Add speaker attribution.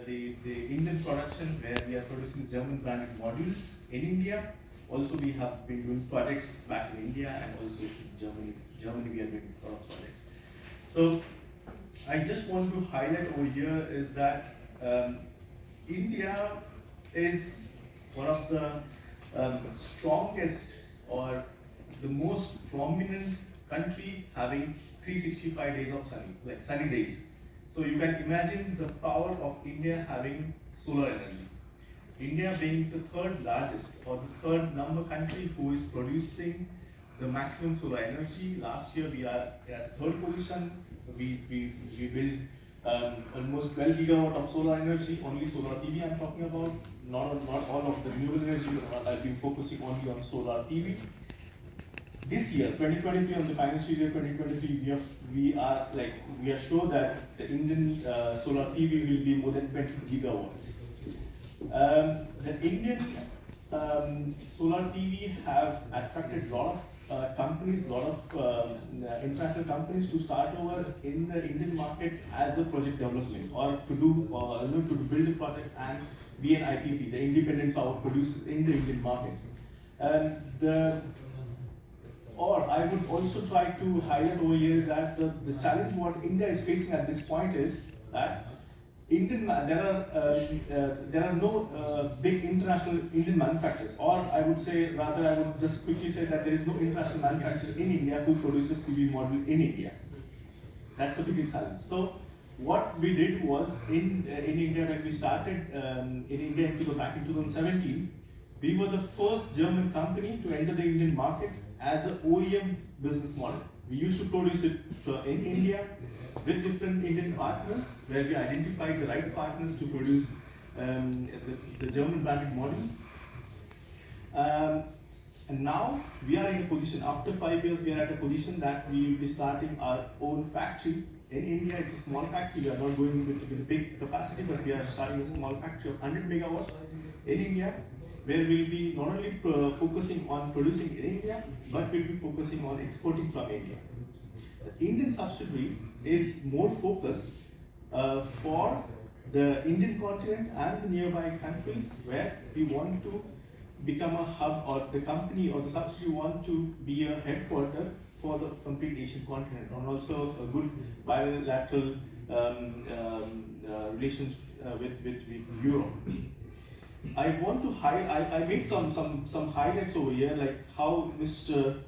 Speaker 1: the Indian production where we are producing German branded modules in India. Also, we have been doing projects back in India and also in Germany. Germany, we are doing a lot of projects. So, I just want to highlight over here is that India is one of the strongest or the most prominent country having 365 days of sunny days. So you can imagine the power of India having solar energy. India being the third largest or the third number country who is producing the maximum solar energy. Last year we are at third position. We built almost 12 gigawatt of solar energy, only solar PV I'm talking about, not all of the renewable energy, but I've been focusing only on solar PV. This year, 2023, on the financial year 2023, we are sure that the Indian solar PV will be more than 20 gigawatts. The Indian solar PV have attracted a lot of companies, a lot of international companies to start over in the Indian market as a project development or to do to build a project and be an IPP, the independent power producer in the Indian market. Or I would also try to highlight over here is that the challenge what India is facing at this point is that there are no big international Indian manufacturers, or I would say rather I would just quickly say that there is no international manufacturer in India who produces PV module in India. That's the biggest challenge. So what we did was in India when we started in India back in 2017, we were the first German company to enter the Indian market as an OEM business model. We used to produce it in India with different Indian partners, where we identified the right partners to produce the German branded model. And now we are in a position, after 5 years, we are at a position that we will be starting our own factory. In India, it's a small factory. We are not going with a big capacity, but we are starting a small factory of 100 megawatt in India, where we'll be not only focusing on producing in India, but we'll be focusing on exporting from India. The Indian subsidiary is more focused for the Indian continent and the nearby countries, where we want to become a hub, or the company or the subsidiary want to be a headquarter for the complete Asian continent, and also a good bilateral relations with Europe. I want to I made some highlights over here, like how Mr.